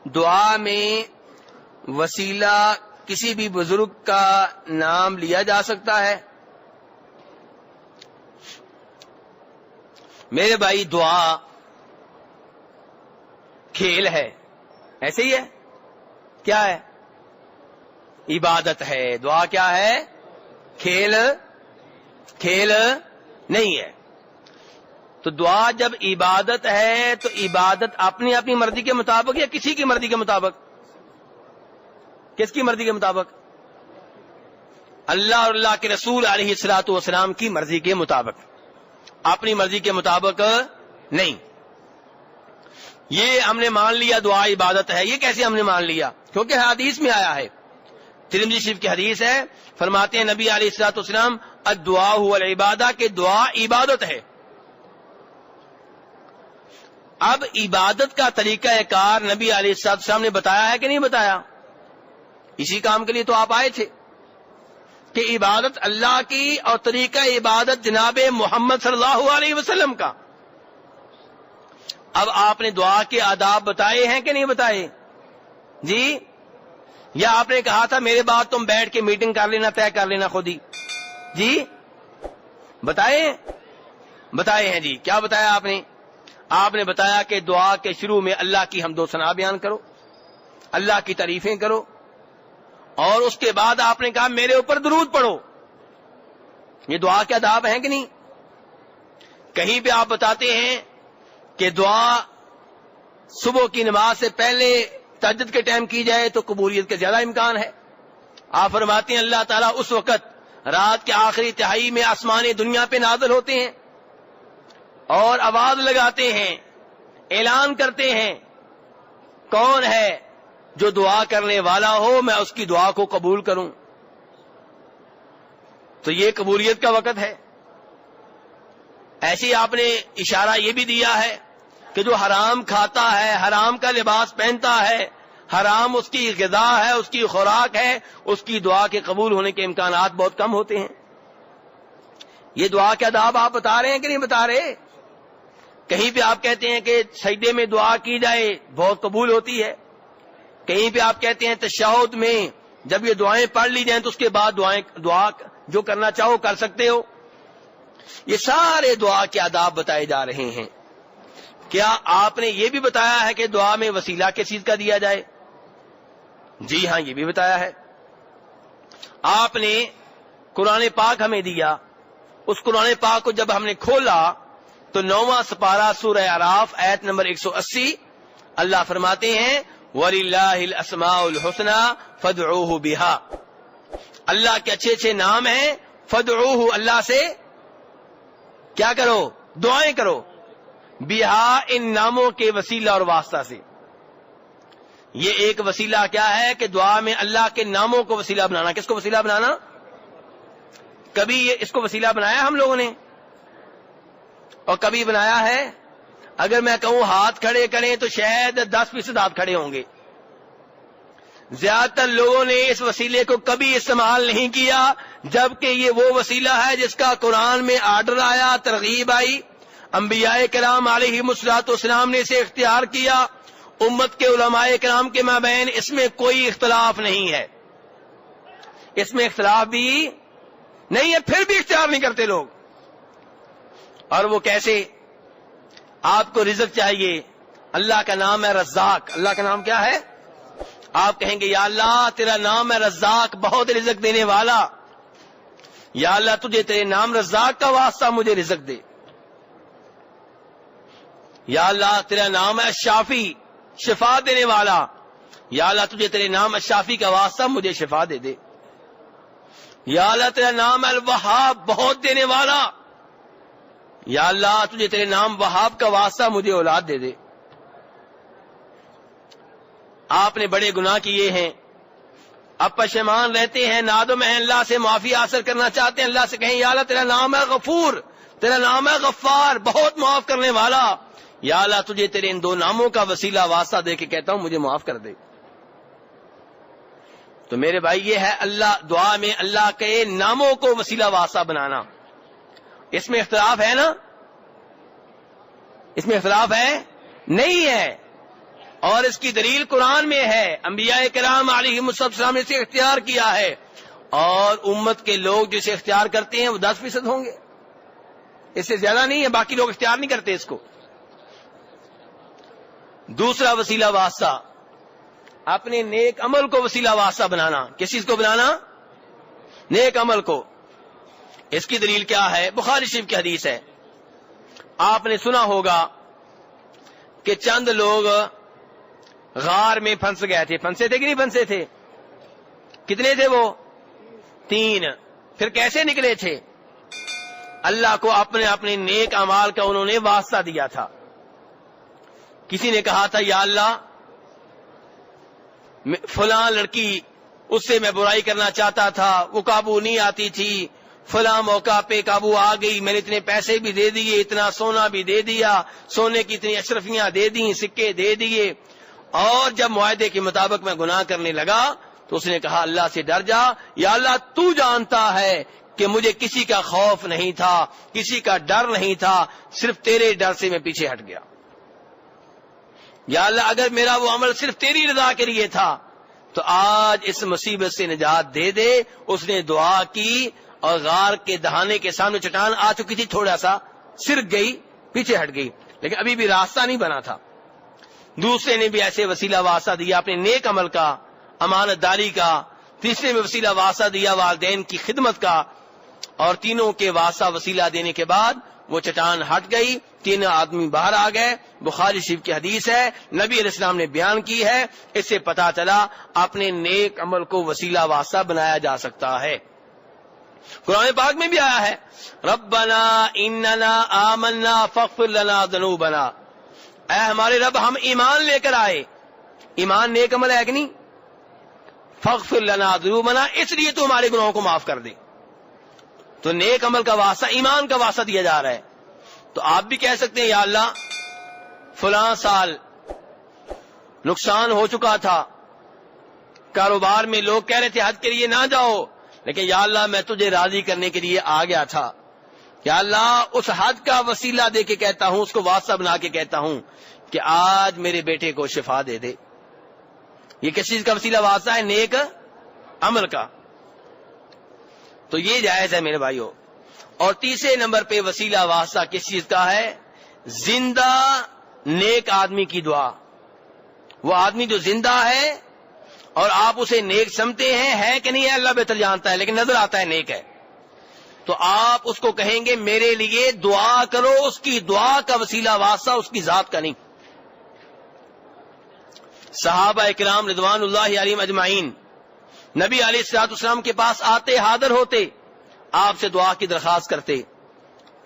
دعا میں وسیلہ کسی بھی بزرگ کا نام لیا جا سکتا ہے؟ میرے بھائی دعا کھیل ہے، ایسے ہی ہے؟ کیا ہے؟ عبادت ہے۔ دعا کیا ہے؟ کھیل نہیں ہے۔ تو دعا جب عبادت ہے تو عبادت اپنی اپنی مرضی کے مطابق یا کسی کی مرضی کے مطابق؟ کس کی مرضی کے مطابق؟ اللہ اور اللہ کے رسول علیہ الصلوۃ والسلام کی مرضی کے مطابق، اپنی مرضی کے مطابق نہیں۔ یہ ہم نے مان لیا دعا عبادت ہے، یہ کیسے ہم نے مان لیا؟ کیونکہ حدیث میں آیا ہے، ترمذی شریف کی حدیث ہے، فرماتے ہیں نبی علیہ الصلوۃ والسلام الدعاء هو العبادہ، کہ دعا عبادت ہے۔ اب عبادت کا طریقہ کار نبی علیہ الصلوۃ والسلام نے بتایا ہے کہ نہیں بتایا؟ اسی کام کے لیے تو آپ آئے تھے کہ عبادت اللہ کی اور طریقہ عبادت جناب محمد صلی اللہ علیہ وسلم کا۔ اب آپ نے دعا کے آداب بتائے ہیں کہ نہیں بتائے؟ جی، یا آپ نے کہا تھا میرے بعد تم بیٹھ کے میٹنگ کر لینا، طے کر لینا خود ہی؟ جی بتائے ہیں جی۔ کیا بتایا آپ نے؟ آپ نے بتایا کہ دعا کے شروع میں اللہ کی حمد و ثنا بیان کرو، اللہ کی تعریفیں کرو، اور اس کے بعد آپ نے کہا میرے اوپر درود پڑھو۔ یہ دعا کے آداب ہیں کہ نہیں؟ کہیں پہ آپ بتاتے ہیں کہ دعا صبح کی نماز سے پہلے تہجد کے ٹائم کی جائے تو قبولیت کے زیادہ امکان ہے۔ آپ فرماتے ہیں اللہ تعالیٰ اس وقت رات کے آخری تہائی میں آسمان دنیا پہ نازل ہوتے ہیں اور آواز لگاتے ہیں، اعلان کرتے ہیں کون ہے جو دعا کرنے والا ہو میں اس کی دعا کو قبول کروں۔ تو یہ قبولیت کا وقت ہے۔ ایسے آپ نے اشارہ یہ بھی دیا ہے کہ جو حرام کھاتا ہے، حرام کا لباس پہنتا ہے، حرام اس کی غذا ہے، اس کی خوراک ہے، اس کی دعا کے قبول ہونے کے امکانات بہت کم ہوتے ہیں۔ یہ دعا کے آداب آپ بتا رہے ہیں کہ نہیں بتا رہے؟ کہیں پہ آپ کہتے ہیں کہ سجدے میں دعا کی جائے بہت قبول ہوتی ہے، کہیں پہ آپ کہتے ہیں تشہد میں جب یہ دعائیں پڑھ لی جائیں تو اس کے بعد دعا جو کرنا چاہو کر سکتے ہو۔ یہ سارے دعا کے آداب بتائے جا رہے ہیں۔ کیا آپ نے یہ بھی بتایا ہے کہ دعا میں وسیلہ کس چیز کا دیا جائے؟ جی ہاں، یہ بھی بتایا ہے۔ آپ نے قرآن پاک ہمیں دیا، اس قرآن پاک کو جب ہم نے کھولا تو 9واں سپارہ سورہ اعراف آیت نمبر 180 اللہ فرماتے ہیں وَلِلَّهِ الْأَسْمَاءُ الْحُسْنَى فَادْعُوهُ بِهَا، اللہ کے اچھے اچھے نام ہیں، فَادْعُوهُ، اللہ سے کیا کرو؟ دعائیں کرو، بِهَا، ان ناموں کے وسیلہ اور واسطہ سے۔ یہ ایک وسیلہ کیا ہے کہ دعا میں اللہ کے ناموں کو وسیلہ بنانا۔ کس کو وسیلہ بنانا؟ کبھی اس کو وسیلہ بنایا ہم لوگوں نے اور کبھی بنایا ہے؟ اگر میں کہوں ہاتھ کھڑے کریں تو شاید 10% ہاتھ کھڑے ہوں گے۔ زیادہ تر لوگوں نے اس وسیلے کو کبھی استعمال نہیں کیا، جبکہ یہ وہ وسیلہ ہے جس کا قرآن میں آرڈر آیا، ترغیب آئی، انبیاء کرام علیہم الصلوۃ والسلام نے اسے اختیار کیا، امت کے علماء کرام کے مابین اس میں کوئی اختلاف نہیں ہے، اس میں اختلاف بھی نہیں ہے، پھر بھی اختیار نہیں کرتے لوگ۔ اور وہ کیسے؟ آپ کو رزق چاہیے، اللہ کا نام ہے رزاق، اللہ کا نام کیا ہے؟ آپ کہیں گے یا اللہ تیرا نام ہے رزاق، بہت رزق دینے والا، یا اللہ تجھے تیرے نام رزاق کا واسطہ مجھے رزق دے، یا اللہ تیرا نام ہے شافی، شفا دینے والا، یا اللہ تجھے تیرے نام الشافی کا واسطہ مجھے شفا دے دے، یا اللہ تیرا نام ہے الوہاب، بہت دینے والا، یا اللہ تجھے تیرے نام وہاب کا واسطہ مجھے اولاد دے دے۔ آپ نے بڑے گناہ کیے ہیں، اب پشیمان رہتے ہیں، نادم ہیں، اللہ سے معافی حاصل کرنا چاہتے ہیں، اللہ سے کہیں یا اللہ تیرا نام ہے غفور، تیرا نام ہے غفار، بہت معاف کرنے والا، یا اللہ تجھے تیرے ان دو ناموں کا وسیلہ واسطہ دے کے کہتا ہوں مجھے معاف کر دے۔ تو میرے بھائی یہ ہے اللہ دعا میں اللہ کے ناموں کو وسیلہ واسطہ بنانا۔ اس میں اختلاف ہے نا؟ اس میں اختلاف ہے؟ نہیں ہے۔ اور اس کی دلیل قرآن میں ہے، انبیاء کرام علیہم السلام نے اسے اختیار کیا ہے، اور امت کے لوگ جسے اختیار کرتے ہیں وہ 10% ہوں گے، اس سے زیادہ نہیں ہے، باقی لوگ اختیار نہیں کرتے اس کو۔ دوسرا وسیلہ واسطہ، اپنے نیک عمل کو وسیلہ واسطہ بنانا۔ کس چیز کو بنانا؟ نیک عمل کو۔ اس کی دلیل کیا ہے؟ بخاری شریف کی حدیث ہے، آپ نے سنا ہوگا کہ چند لوگ غار میں پھنس گئے تھے۔ پھنسے تھے کہ نہیں پھنسے تھے؟ کتنے تھے وہ؟ 3۔ پھر کیسے نکلے تھے؟ اللہ کو اپنے اپنے نیک اعمال کا انہوں نے واسطہ دیا تھا۔ کسی نے کہا تھا یا اللہ فلاں لڑکی، اس سے میں برائی کرنا چاہتا تھا، وہ قابو نہیں آتی تھی، فلاں موقع پہ قابو آ گئی، میں نے اتنے پیسے بھی دے دیے، اتنا سونا بھی دے دیا، سونے کی اتنی اشرفیاں دے دی، سکے دے دیے، اور جب معاہدے کے مطابق میں گناہ کرنے لگا تو اس نے کہا اللہ سے ڈر جا، یا اللہ تو جانتا ہے کہ مجھے کسی کا خوف نہیں تھا، کسی کا ڈر نہیں تھا، صرف تیرے ڈر سے میں پیچھے ہٹ گیا۔ یا اللہ اگر میرا وہ عمل صرف تیری رضا کے لیے تھا تو آج اس مصیبت سے نجات دے دے۔ اس نے دعا کی اور غار کے دہانے کے سامنے چٹان آ چکی تھی، تھوڑا سا سرک گئی، پیچھے ہٹ گئی، لیکن ابھی بھی راستہ نہیں بنا تھا۔ دوسرے نے بھی ایسے وسیلہ واسطہ دیا اپنے نیک عمل کا، امانت داری کا۔ تیسرے میں وسیلہ واسطہ دیا والدین کی خدمت کا، اور تینوں کے واسطہ وسیلہ دینے کے بعد وہ چٹان ہٹ گئی، 3 آدمی باہر آ گئے۔ بخاری شریف کی حدیث ہے، نبی علیہ السلام نے بیان کی ہے۔ اس سے پتا چلا اپنے نیک عمل کو وسیلہ واسطہ بنایا جا سکتا ہے۔ قرآن پاک میں بھی آیا ہے ربنا اننا آمنا فاغفر لنا ذنوبنا، اے ہمارے رب ہم ایمان لے کر آئے۔ ایمان نیک عمل ہے کہ نہیں؟ فاغفر لنا ذنوبنا، اس لیے تو ہمارے گناہوں کو معاف کر دے۔ تو نیک عمل کا واسطہ، ایمان کا واسطہ دیا جا رہا ہے۔ تو آپ بھی کہہ سکتے ہیں یا اللہ فلاں سال نقصان ہو چکا تھا، کاروبار میں لوگ کہہ رہے تھے حج کے لیے نہ جاؤ، لیکن یا اللہ میں تجھے راضی کرنے کے لیے آ گیا تھا، یا اللہ اس حج کا وسیلہ دے کے کہتا ہوں، اس کو واسطہ بنا کے کہتا ہوں کہ آج میرے بیٹے کو شفا دے دے۔ یہ کس چیز کا وسیلہ واسطہ ہے؟ نیک عمل کا۔ تو یہ جائز ہے میرے بھائیوں۔ اور تیسرے نمبر پہ وسیلہ واسطہ کس چیز کا ہے؟ زندہ نیک آدمی کی دعا۔ وہ آدمی جو زندہ ہے اور آپ اسے نیک سمجھتے ہیں، ہے کہ نہیں ہے اللہ بہتر جانتا ہے، لیکن نظر آتا ہے نیک ہے، تو آپ اس کو کہیں گے میرے لیے دعا کرو۔ اس کی دعا کا وسیلہ واسطہ اس کی ذات کا نہیں۔ صحابہ کرام رضوان اللہ علیہم اجمعین نبی علیہ الصلوۃ والسلام کے پاس آتے، حاضر ہوتے، آپ سے دعا کی درخواست کرتے۔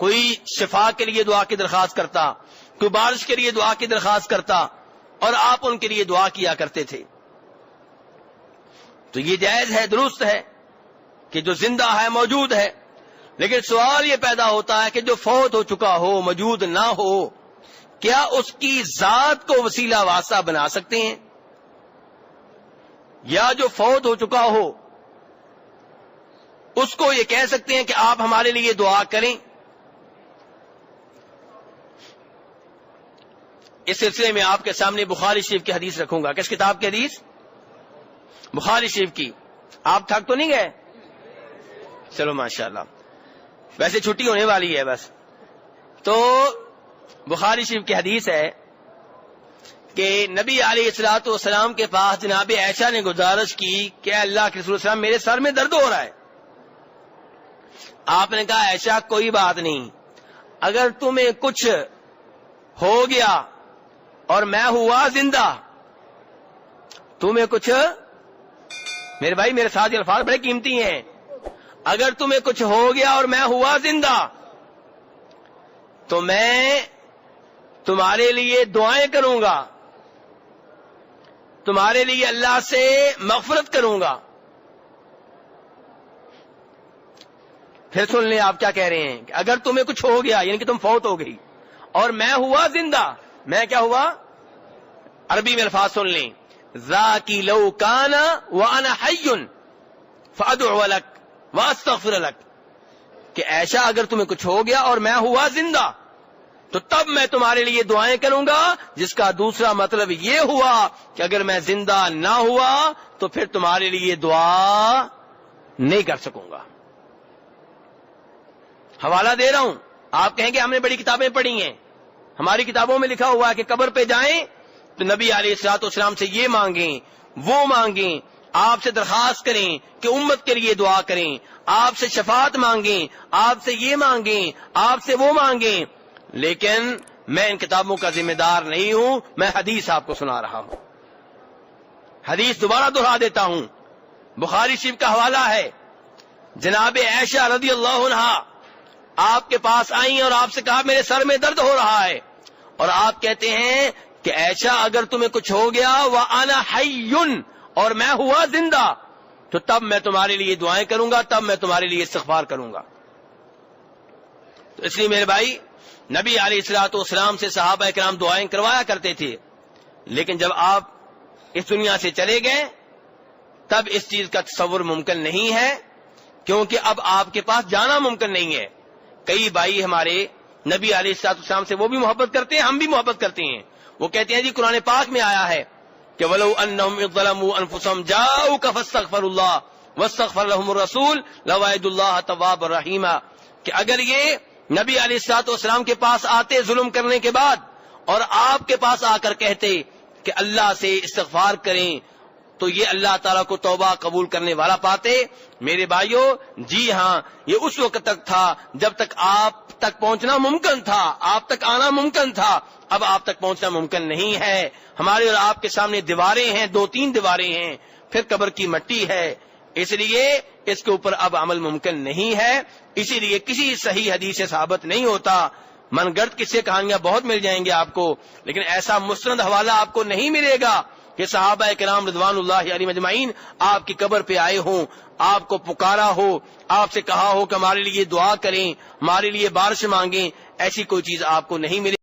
کوئی شفا کے لیے دعا کی درخواست کرتا، کوئی بارش کے لیے دعا کی درخواست کرتا، اور آپ ان کے لیے دعا کیا کرتے تھے۔ تو یہ جائز ہے، درست ہے کہ جو زندہ ہے، موجود ہے، لیکن سوال یہ پیدا ہوتا ہے کہ جو فوت ہو چکا ہو، موجود نہ ہو، کیا اس کی ذات کو وسیلہ واسطہ بنا سکتے ہیں؟ یا جو فوت ہو چکا ہو اس کو یہ کہہ سکتے ہیں کہ آپ ہمارے لیے دعا کریں؟ اس سلسلے میں آپ کے سامنے بخاری شریف کی حدیث رکھوں گا۔ کس کتاب کی حدیث؟ بخاری شریف کی۔ آپ تھک تو نہیں گئے؟ چلو ماشاءاللہ، ویسے چھٹی ہونے والی ہے بس۔ تو بخاری شریف کی حدیث ہے کہ نبی علیہ الصلوۃ والسلام کے پاس جناب عائشہ نے گزارش کی کہ اللہ کے رسول السلام میرے سر میں درد ہو رہا ہے۔ آپ نے کہا عائشہ کوئی بات نہیں، اگر تمہیں کچھ ہو گیا اور میں ہوا زندہ، تمہیں کچھ، میرے بھائی میرے ساتھ یہ الفاظ بڑے قیمتی ہیں، اگر تمہیں کچھ ہو گیا اور میں ہوا زندہ تو میں تمہارے لیے دعائیں کروں گا، تمہارے لیے اللہ سے مغفرت کروں گا۔ پھر سن لیں آپ کیا کہہ رہے ہیں کہ اگر تمہیں کچھ ہو گیا یعنی کہ تم فوت ہو گئی اور میں ہوا زندہ، میں کیا ہوا؟ عربی میں الفاظ سن لیں، ذاکی لو کان وانا حی فادعو لک واستغفر لک، کہ ایسا اگر تمہیں کچھ ہو گیا اور میں ہوا زندہ تو تب میں تمہارے لیے دعائیں کروں گا، جس کا دوسرا مطلب یہ ہوا کہ اگر میں زندہ نہ ہوا تو پھر تمہارے لیے دعا نہیں کر سکوں گا۔ حوالہ دے رہا ہوں، آپ کہیں گے ہم نے بڑی کتابیں پڑھی ہیں، ہماری کتابوں میں لکھا ہوا ہے کہ قبر پہ جائیں تو نبی علیہ الصلوۃ والسلام سے یہ مانگیں، وہ مانگیں، آپ سے درخواست کریں کہ امت کے لیے دعا کریں، آپ سے شفاعت مانگیں، آپ سے یہ مانگیں، آپ سے وہ مانگیں، لیکن میں ان کتابوں کا ذمہ دار نہیں ہوں، میں حدیث آپ کو سنا رہا ہوں۔ حدیث دوبارہ دہرا دیتا ہوں، بخاری شریف کا حوالہ ہے، جناب عائشہ رضی اللہ عنہا آپ کے پاس آئیں اور آپ سے کہا میرے سر میں درد ہو رہا ہے، اور آپ کہتے ہیں کہ عائشہ اگر تمہیں کچھ ہو گیا وَأَنَا حَيٌّ، اور میں ہوا زندہ، تو تب میں تمہارے لیے دعائیں کروں گا، تب میں تمہارے لیے استغفار کروں گا۔ تو اس لیے میرے بھائی، نبی علیہ الصلوۃ والسلام سے صحابہ کرام دعائیں کروایا کرتے تھے، لیکن جب آپ اس دنیا سے چلے گئے تب اس چیز کا تصور ممکن نہیں ہے، کیونکہ اب آپ کے پاس جانا ممکن نہیں ہے۔ کئی بھائی ہمارے نبی علیہ الصلوۃ والسلام سے وہ بھی محبت کرتے ہیں، ہم بھی محبت کرتے ہیں، وہ کہتے ہیں جی قرآن پاک میں آیا ہے کہ وَلَوْ أَنَّهُمْ إِذْ ظَلَمُوا أَنفُسَهُمْ جَاءُوكَ فَاسْتَغْفَرُوا اللَّهَ وَاسْتَغْفَرَ لَهُمُ الرَّسُولُ لَوَجَدُوا اللَّهَ تَوَّابًا رَحِيمًا، کہ اگر یہ نبی علیہ الصلوۃ والسلام کے پاس آتے ظلم کرنے کے بعد اور آپ کے پاس آ کر کہتے کہ اللہ سے استغفار کریں تو یہ اللہ تعالیٰ کو توبہ قبول کرنے والا پاتے۔ میرے بھائیوں، جی ہاں، یہ اس وقت تک تھا جب تک آپ تک پہنچنا ممکن تھا، آپ تک آنا ممکن تھا، اب آپ تک پہنچنا ممکن نہیں ہے۔ ہمارے اور آپ کے سامنے دیواریں ہیں، 2-3 دیواریں ہیں، پھر قبر کی مٹی ہے، اس لیے اس کے اوپر اب عمل ممکن نہیں ہے۔ اسی لیے کسی صحیح حدیث سے ثابت نہیں ہوتا، من گڑت قصے کہانیاں بہت مل جائیں گے آپ کو، لیکن ایسا مستند حوالہ آپ کو نہیں ملے گا کہ صحابہ کرام رضوان اللہ علیہم اجمعین آپ کی قبر پہ آئے ہوں، آپ کو پکارا ہو، آپ سے کہا ہو کہ ہمارے لیے دعا کریں، ہمارے لیے بارش مانگیں، ایسی کوئی چیز آپ کو نہیں ملے